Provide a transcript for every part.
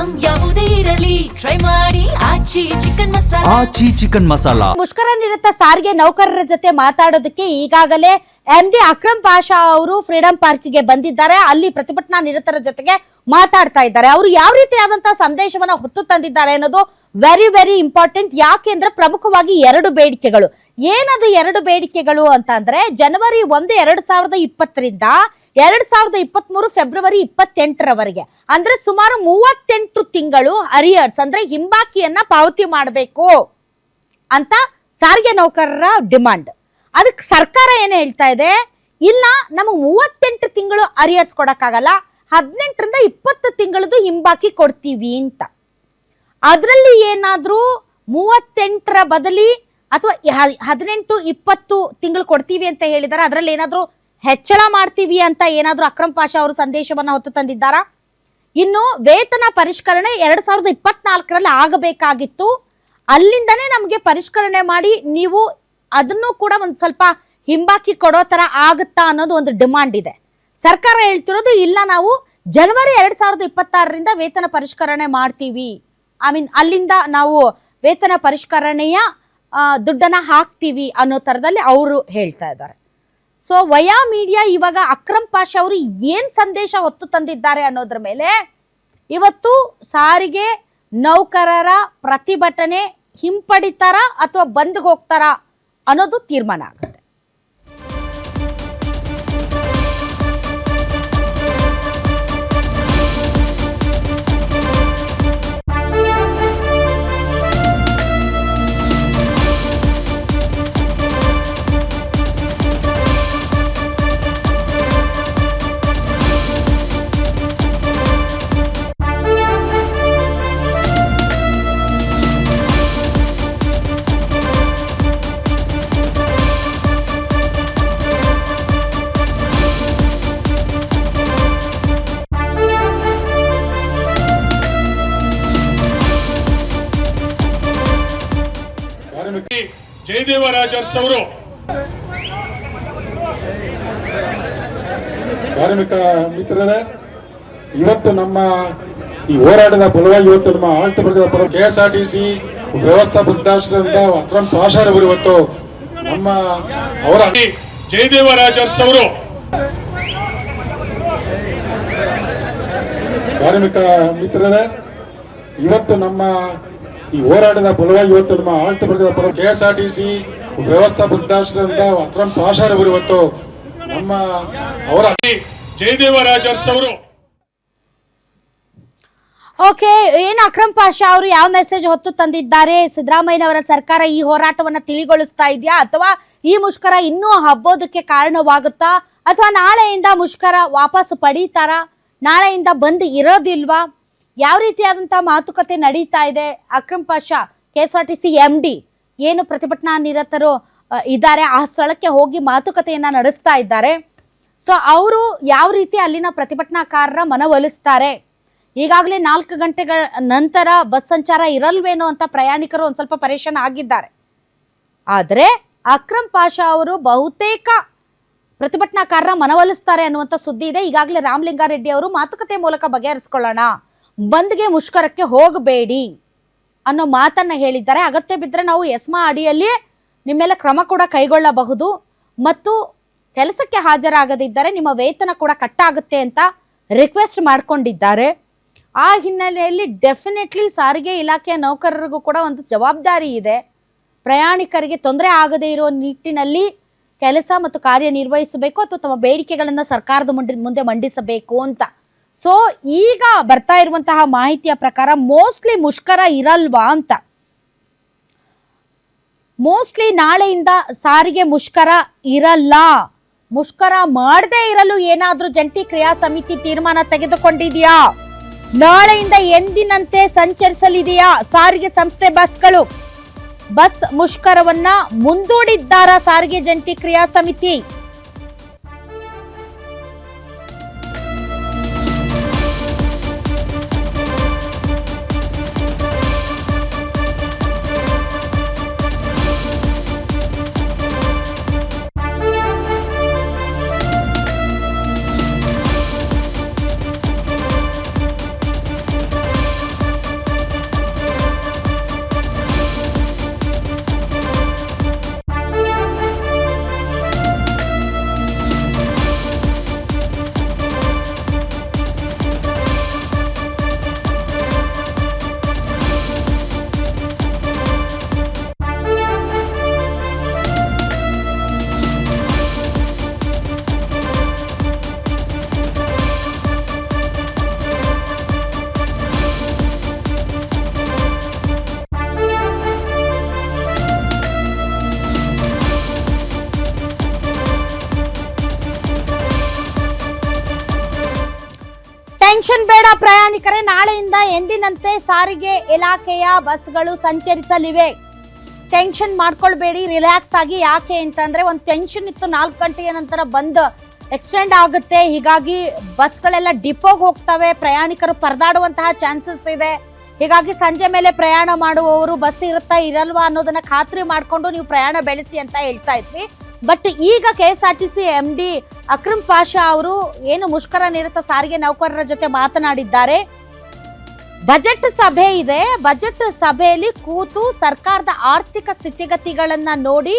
Item ಯಾವುದೇ ಇರಲಿ try ಮಾಡಿ ಆಚಿ ಚಿಕನ್ ಮಸಾಲಾ. ಮುಷ್ಕರ ನಿರತ ಸಾರಿಗೆ ನೌಕರರ ಜೊತೆ ಮಾತಾಡೋದಕ್ಕೆ ಈಗಾಗಲೇ MD ಅಕ್ರಮ್ ಪಾಷಾ ಅವರು ಫ್ರೀಡಂ ಪಾರ್ಕ್ಗೆ ಬಂದಿದ್ದಾರೆ. ಅಲ್ಲಿ ಪ್ರತಿಭಟನಾ ನಿರತರ ಜೊತೆಗೆ ಮಾತಾಡ್ತಾ ಇದ್ದಾರೆ. ಅವರು ಯಾವ ರೀತಿಯಾದಂತಹ ಸಂದೇಶವನ್ನ ಹೊತ್ತು ತಂದಿದ್ದಾರೆ ಅನ್ನೋದು ವೆರಿ ವೆರಿ ಇಂಪಾರ್ಟೆಂಟ್. ಯಾಕೆಂದ್ರೆ ಪ್ರಮುಖವಾಗಿ ಎರಡು ಬೇಡಿಕೆಗಳು. ಏನದು ಎರಡು ಬೇಡಿಕೆಗಳು ಅಂತ ಅಂದ್ರೆ, ಜನವರಿ 1, 2020ರಿಂದ 2023 ಫೆಬ್ರವರಿ 28ರವರೆಗೆ ಅಂದ್ರೆ ಸುಮಾರು 38 ತಿಂಗಳು ಅರಿಯರ್ಸ್ ಅಂದ್ರೆ ಹಿಂಬಾಕಿಯನ್ನ ಪಾವತಿ ಮಾಡಬೇಕು ಅಂತ ಸಾರಿಗೆ ನೌಕರರ ಡಿಮಾಂಡ್. ಅದಕ್ಕೆ ಸರ್ಕಾರ ಏನು ಹೇಳ್ತಾ ಇದೆ, ಇಲ್ಲ ನಮಗೆ 38 ತಿಂಗಳು ಅರಿಯರ್ಸ್ ಕೊಡಕ್ಕಾಗಲ್ಲ, 18ರಿಂದ 20 ತಿಂಗಳದ್ದು ಹಿಂಬಾಕಿ ಕೊಡ್ತೀವಿ ಅಂತ. ಅದರಲ್ಲಿ ಏನಾದ್ರೂ 38ರ ಬದಲಿ ಅಥವಾ 18-20 ತಿಂಗಳು ಕೊಡ್ತೀವಿ ಅಂತ ಹೇಳಿದಾರೆ. ಅದರಲ್ಲಿ ಏನಾದ್ರೂ ಹೆಚ್ಚಳ ಮಾಡ್ತೀವಿ ಅಂತ ಏನಾದ್ರೂ ಅಕ್ರಮ್ ಪಾಷಾ ಅವರು ಸಂದೇಶವನ್ನ ಹೊತ್ತು ತಂದಿದ್ದಾರಾ? ಇನ್ನು ವೇತನ ಪರಿಷ್ಕರಣೆ 2024ರಲ್ಲಿ ಆಗಬೇಕಾಗಿತ್ತು, ಅಲ್ಲಿಂದನೇ ನಮಗೆ ಪರಿಷ್ಕರಣೆ ಮಾಡಿ ನೀವು ಅದನ್ನು ಕೂಡ ಒಂದು ಸ್ವಲ್ಪ ಹಿಂಬಾಕಿ ಕೊಡೋ ತರ ಆಗುತ್ತಾ ಅನ್ನೋದು ಒಂದು ಡಿಮಾಂಡ್ ಇದೆ. ಸರ್ಕಾರ ಹೇಳ್ತಿರೋದು ಇಲ್ಲ, ನಾವು ಜನವರಿ 2026ರಿಂದ ವೇತನ ಪರಿಷ್ಕರಣೆ ಮಾಡ್ತೀವಿ, ಅಲ್ಲಿಂದ ನಾವು ವೇತನ ಪರಿಷ್ಕರಣೆಯ ದುಡ್ಡನ್ನ ಹಾಕ್ತೀವಿ ಅನ್ನೋ ತರದಲ್ಲಿ ಅವರು ಹೇಳ್ತಾ ಇದ್ದಾರೆ. ಸೊ ವಯಾ ಮೀಡಿಯಾ ಇವಾಗ ಅಕ್ರಮ್ ಪಾಷಾ ಅವರು ಏನ್ ಸಂದೇಶ ಹೊತ್ತು ತಂದಿದ್ದಾರೆ ಅನ್ನೋದ್ರ ಮೇಲೆ ಇವತ್ತು ಸಾರಿಗೆ ನೌಕರರ ಪ್ರತಿಭಟನೆ ಹಿಂಪಡಿತಾರ ಅಥವಾ ಬಂದ್ ಹೋಗ್ತಾರ ಅನ್ನೋದು ತೀರ್ಮಾನ ಆಗುತ್ತೆ. ಜಯದೇವರಾಜರ್ಸ್ ಅವರು ಕಾರ್ಮಿಕ ಮಿತ್ರರೇ, ಇವತ್ತು ನಮ್ಮ ಈ ಹೋರಾಟದ ಫಲವಾಗಿ ಇವತ್ತು ನಮ್ಮ ಆಳ್ತ ವರ್ಗದ ಪರ KSRTC ವ್ಯವಸ್ಥಾಪಕರಿಂದ ಅಕ್ರಮ್ ಪಾಷಾ ಅವರು ಇವತ್ತು ನಮ್ಮ ಅವರ ಜಯದೇವರಾಜರ್ಸ್ ಅವರು ಕಾರ್ಮಿಕ ಮಿತ್ರರೇ, ಇವತ್ತು ನಮ್ಮ ಈ ಹೋರಾಟದ ಫಲವಾಗಿ ಇವತ್ತು ನಮ್ಮ ಆಳ್ತ ವರ್ಗದ ಪರ KSRTC ವ್ಯವಸ್ಥಾಪಕರಿಂದ ಅಕ್ರಮ್ ಪಾಷಾ ಅವರು ಇವತ್ತು ನಮ್ಮ ಅವರ ಜಯದೇವರಾಜರ್ಸ್ ಅವರು. ಓಕೆ, ಏನು ಅಕ್ರಮ್ ಪಾಷಾ ಅವರು ಯಾವ ಮೆಸೇಜ್ ಹೊತ್ತು ತಂದಿದ್ದಾರೆ? ಸಿದ್ದರಾಮಯ್ಯನವರ ಸರ್ಕಾರ ಈ ಹೋರಾಟವನ್ನ ತಿಳಿಗೊಳಿಸ್ತಾ ಇದೆಯಾ, ಅಥವಾ ಈ ಮುಷ್ಕರ ಇನ್ನೂ ಹಬ್ಬೋದಕ್ಕೆ ಕಾರಣವಾಗುತ್ತಾ, ಅಥವಾ ನಾಳೆಯಿಂದ ಮುಷ್ಕರ ವಾಪಸ್ ಪಡೀತಾರಾ, ನಾಳೆಯಿಂದ ಬಂದ್ ಇರೋದಿಲ್ವಾ? ಯಾವ ರೀತಿಯಾದಂತಹ ಮಾತುಕತೆ ನಡೀತಾ ಇದೆ? ಅಕ್ರಮ್ ಪಾಷಾ KSRTC MD ಏನು ಪ್ರತಿಭಟನಾ ನಿರತರು ಇದ್ದಾರೆ ಆ ಸ್ಥಳಕ್ಕೆ ಹೋಗಿ ಮಾತುಕತೆಯನ್ನ ನಡೆಸ್ತಾ ಇದ್ದಾರೆ. ಸೊ ಅವರು ಯಾವ ರೀತಿ ಅಲ್ಲಿನ ಪ್ರತಿಭಟನಾಕಾರರ ಮನವೊಲಿಸ್ತಾರೆ? ಈಗಾಗಲೇ 4 ಗಂಟೆಗಳ ನಂತರ ಬಸ್ ಸಂಚಾರ ಇರಲ್ವೇನೋ ಅಂತ ಪ್ರಯಾಣಿಕರು ಒಂದು ಸ್ವಲ್ಪ ಪರೇಶಾನ್ ಆಗಿದ್ದಾರೆ. ಆದರೆ ಅಕ್ರಮ್ ಪಾಷಾ ಅವರು ಬಹುತೇಕ ಪ್ರತಿಭಟನಾಕಾರರ ಮನವೊಲಿಸ್ತಾರೆ ಅನ್ನುವಂಥ ಸುದ್ದಿ ಇದೆ. ಈಗಾಗಲೇ ರಾಮಲಿಂಗಾರೆಡ್ಡಿ ಅವರು ಮಾತುಕತೆ ಮೂಲಕ ಬಗೆಹರಿಸ್ಕೊಳ್ಳೋಣ, ಬಂದ್ಗೆ ಮುಷ್ಕರಕ್ಕೆ ಹೋಗಬೇಡಿ ಅನ್ನೋ ಮಾತನ್ನ ಹೇಳಿದ್ದಾರೆ. ಅಗತ್ಯ ಬಿದ್ದರೆ ನಾವು ಎಸ್ಮಾ ಅಡಿಯಲ್ಲಿ ನಿಮ್ಮೆಲ್ಲ ಕ್ರಮ ಕೂಡ ಕೈಗೊಳ್ಳಬಹುದು ಮತ್ತು ಕೆಲಸಕ್ಕೆ ಹಾಜರಾಗದಿದ್ದರೆ ನಿಮ್ಮ ವೇತನ ಕೂಡ ಕಟ್ಟಾಗುತ್ತೆ ಅಂತ ರಿಕ್ವೆಸ್ಟ್ ಮಾಡ್ಕೊಂಡಿದ್ದಾರೆ. ಆ ಹಿನ್ನೆಲೆಯಲ್ಲಿ ಡೆಫಿನೆಟ್ಲಿ ಸಾರಿಗೆ ಇಲಾಖೆಯ ನೌಕರರಿಗೂ ಕೂಡ ಒಂದು ಜವಾಬ್ದಾರಿ ಇದೆ. ಪ್ರಯಾಣಿಕರಿಗೆ ತೊಂದರೆ ಆಗದೇ ಇರೋ ನಿಟ್ಟಿನಲ್ಲಿ ಕೆಲಸ ಮತ್ತು ಕಾರ್ಯನಿರ್ವಹಿಸಬೇಕು ಅಥವಾ ತಮ್ಮ ಬೇಡಿಕೆಗಳನ್ನು ಸರ್ಕಾರದ ಮುಂದೆ ಮಂಡಿಸಬೇಕು ಅಂತ. ಸೊ ಈಗ ಬರ್ತಾ ಇರುವಂತಹ ಮಾಹಿತಿಯ ಪ್ರಕಾರ ಮೋಸ್ಟ್ಲಿ ಮುಷ್ಕರ ಇರಲ್ವಾ ಅಂತ. ಮೋಸ್ಟ್ಲಿ ನಾಳೆಯಿಂದ ಸಾರಿಗೆ ಮುಷ್ಕರ ಇರಲ್ಲ. ಮುಷ್ಕರ ಮಾಡದೇ ಇರಲು ಏನಾದ್ರೂ ಜಂಟಿ ಕ್ರಿಯಾ ಸಮಿತಿ ತೀರ್ಮಾನ ತೆಗೆದುಕೊಂಡಿದೆಯಾ? ನಾಳೆಯಿಂದ ಎಂದಿನಂತೆ ಸಂಚರಿಸಲಿದೆಯಾ ಸಾರಿಗೆ ಸಂಸ್ಥೆ ಬಸ್ಗಳು? ಬಸ್ ಮುಷ್ಕರವನ್ನ ಮುಂದೂಡಿದ್ದಾರಾ ಸಾರಿಗೆ ಜಂಟಿ ಕ್ರಿಯಾ ಸಮಿತಿ? ಪ್ರಯಾಣಿಕರೇ, ನಾಳೆಯಿಂದ ಎಂದಿನಂತೆ ಸಾರಿಗೆ ಇಲಾಖೆಯ ಬಸ್ಗಳು ಸಂಚರಿಸಲಿವೆ. ಟೆನ್ಷನ್ ಮಾಡ್ಕೊಳ್ಬೇಡಿ, ರಿಲ್ಯಾಕ್ಸ್ ಆಗಿ. ಯಾಕೆ ಅಂತಂದ್ರೆ ಒಂದು ಟೆನ್ಷನ್ ಇತ್ತು, 4 ಗಂಟೆಯ ನಂತರ ಬಂದ್ ಎಕ್ಸ್ಟೆಂಡ್ ಆಗುತ್ತೆ, ಹೀಗಾಗಿ ಬಸ್ಗಳೆಲ್ಲ ಡಿಪೋಗೆ ಹೋಗ್ತವೆ, ಪ್ರಯಾಣಿಕರು ಪರದಾಡುವಂತಹ ಚಾನ್ಸಸ್ ಇದೆ. ಹೀಗಾಗಿ ಸಂಜೆ ಮೇಲೆ ಪ್ರಯಾಣ ಮಾಡುವವರು ಬಸ್ ಇರುತ್ತಾ ಇರಲ್ವಾ ಅನ್ನೋದನ್ನ ಖಾತ್ರಿ ಮಾಡಿಕೊಂಡು ನೀವು ಪ್ರಯಾಣ ಬೆಳೆಸಿ ಅಂತ ಹೇಳ್ತಾ ಇದ್ವಿ. ಬಟ್ ಈಗ KSRTC MD ಅಕ್ರಮ್ ಪಾಷಾ ಅವರು ಏನು ಮುಷ್ಕರ ನಿರತ ಸಾರಿಗೆ ನೌಕರರ ಜೊತೆ ಮಾತನಾಡಿದ್ದಾರೆ. ಬಜೆಟ್ ಸಭೆ ಇದೆ, ಬಜೆಟ್ ಸಭೆಯಲ್ಲಿ ಕೂತು ಸರ್ಕಾರದ ಆರ್ಥಿಕ ಸ್ಥಿತಿಗತಿಗಳನ್ನ ನೋಡಿ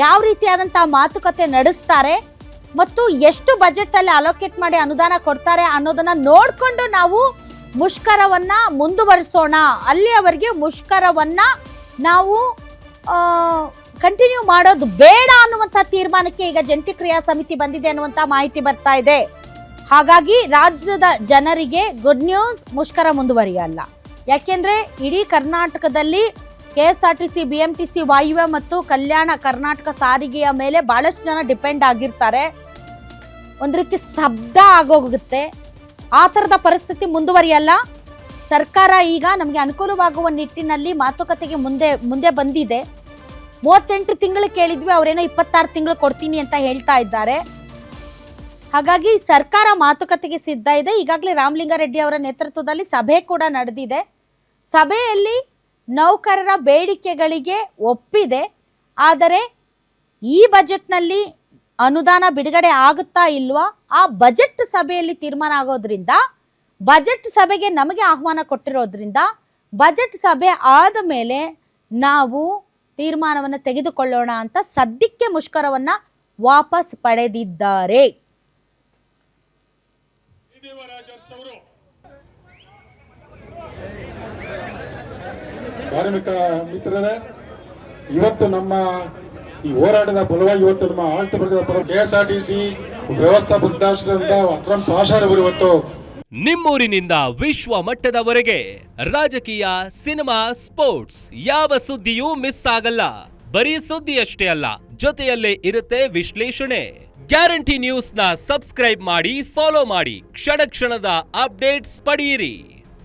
ಯಾವ ರೀತಿಯಾದಂತಹ ಮಾತುಕತೆ ನಡೆಸ್ತಾರೆ ಮತ್ತು ಎಷ್ಟು ಬಜೆಟ್ ಅಲ್ಲಿ ಅಲೋಕೇಟ್ ಮಾಡಿ ಅನುದಾನ ಕೊಡ್ತಾರೆ ಅನ್ನೋದನ್ನ ನೋಡ್ಕೊಂಡು ನಾವು ಮುಷ್ಕರವನ್ನ ಮುಂದುವರಿಸೋಣ, ಅಲ್ಲಿಯವರೆಗೆ ಮುಷ್ಕರವನ್ನ ನಾವು ಕಂಟಿನ್ಯೂ ಮಾಡೋದು ಬೇಡ ಅನ್ನುವಂಥ ತೀರ್ಮಾನಕ್ಕೆ ಈಗ ಜಂಟಿ ಕ್ರಿಯಾ ಸಮಿತಿ ಬಂದಿದೆ ಅನ್ನುವಂಥ ಮಾಹಿತಿ ಬರ್ತಾ ಇದೆ. ಹಾಗಾಗಿ ರಾಜ್ಯದ ಜನರಿಗೆ ಗುಡ್ ನ್ಯೂಸ್, ಮುಷ್ಕರ ಮುಂದುವರಿಯಲ್ಲ. ಯಾಕೆಂದ್ರೆ ಇಡೀ ಕರ್ನಾಟಕದಲ್ಲಿ KSRTC, BMTC, ವಾಯುವ್ಯ ಮತ್ತು ಕಲ್ಯಾಣ ಕರ್ನಾಟಕ ಸಾರಿಗೆಯ ಮೇಲೆ ಬಹಳಷ್ಟು ಜನ ಡಿಪೆಂಡ್ ಆಗಿರ್ತಾರೆ. ಒಂದು ರೀತಿ ಸ್ತಬ್ಧ ಆಗೋಗುತ್ತೆ. ಆ ಥರದ ಪರಿಸ್ಥಿತಿ ಮುಂದುವರಿಯಲ್ಲ. ಸರ್ಕಾರ ಈಗ ನಮಗೆ ಅನುಕೂಲವಾಗುವ ನಿಟ್ಟಿನಲ್ಲಿ ಮಾತುಕತೆಗೆ ಮುಂದೆ ಬಂದಿದೆ. 38 ತಿಂಗಳು ಕೇಳಿದ್ವಿ, ಅವರೇನೋ 26 ತಿಂಗಳು ಕೊಡ್ತೀನಿ ಅಂತ ಹೇಳ್ತಾ ಇದ್ದಾರೆ. ಹಾಗಾಗಿ ಸರ್ಕಾರ ಮಾತುಕತೆಗೆ ಸಿದ್ಧ ಇದೆ. ಈಗಾಗಲೇ ರಾಮಲಿಂಗಾರೆಡ್ಡಿ ಅವರ ನೇತೃತ್ವದಲ್ಲಿ ಸಭೆ ಕೂಡ ನಡೆದಿದೆ. ಸಭೆಯಲ್ಲಿ ನೌಕರರ ಬೇಡಿಕೆಗಳಿಗೆ ಒಪ್ಪಿದೆ. ಆದರೆ ಈ ಬಜೆಟ್ನಲ್ಲಿ ಅನುದಾನ ಬಿಡುಗಡೆ ಆಗುತ್ತಾ ಇಲ್ವಾ, ಆ ಬಜೆಟ್ ಸಭೆಯಲ್ಲಿ ತೀರ್ಮಾನ ಆಗೋದ್ರಿಂದ, ಬಜೆಟ್ ಸಭೆಗೆ ನಮಗೆ ಆಹ್ವಾನ ಕೊಟ್ಟಿರೋದ್ರಿಂದ ಬಜೆಟ್ ಸಭೆ ಆದ ಮೇಲೆ ನಾವು ತೀರ್ಮಾನವನ್ನು ತೆಗೆದುಕೊಳ್ಳೋಣ ಅಂತ ಸದ್ಯಕ್ಕೆ ಮುಷ್ಕರವನ್ನ ವಾಪಸ್ ಪಡೆದಿದ್ದಾರೆ. ಕಾರ್ಮಿಕ ಮಿತ್ರರೇ, ಇವತ್ತು ನಮ್ಮ ಈ ಹೋರಾಟದ ಫಲವಾಗಿ ಇವತ್ತು ನಮ್ಮ ಆಳ್ತ ವರ್ಗದ ಪರ KSRTC ವ್ಯವಸ್ಥಾಪಕ ನಿರ್ದೇಶಕರಿಂದ ಅಕ್ರಮ್ ಪಾಷಾರವರು ಇವತ್ತು ನಿಮ್ಮೂರಿನಿಂದ ವಿಶ್ವ ಮಟ್ಟದವರೆಗೆ ರಾಜಕೀಯ, ಸಿನಿಮಾ, ಸ್ಪೋರ್ಟ್ಸ್ ಯಾವ ಸುದ್ದಿಯೂ ಮಿಸ್ ಆಗಲ್ಲ. ಬರೀ ಸುದ್ದಿಯಷ್ಟೇ ಅಲ್ಲ, ಜೊತೆಯಲ್ಲೇ ಇರುತ್ತೆ ವಿಶ್ಲೇಷಣೆ. ಗ್ಯಾರಂಟಿ ನ್ಯೂಸ್ನ ಸಬ್ಸ್ಕ್ರೈಬ್ ಮಾಡಿ, ಫಾಲೋ ಮಾಡಿ, ಕ್ಷಣ ಕ್ಷಣದ ಅಪ್ಡೇಟ್ಸ್ ಪಡೆಯಿರಿ.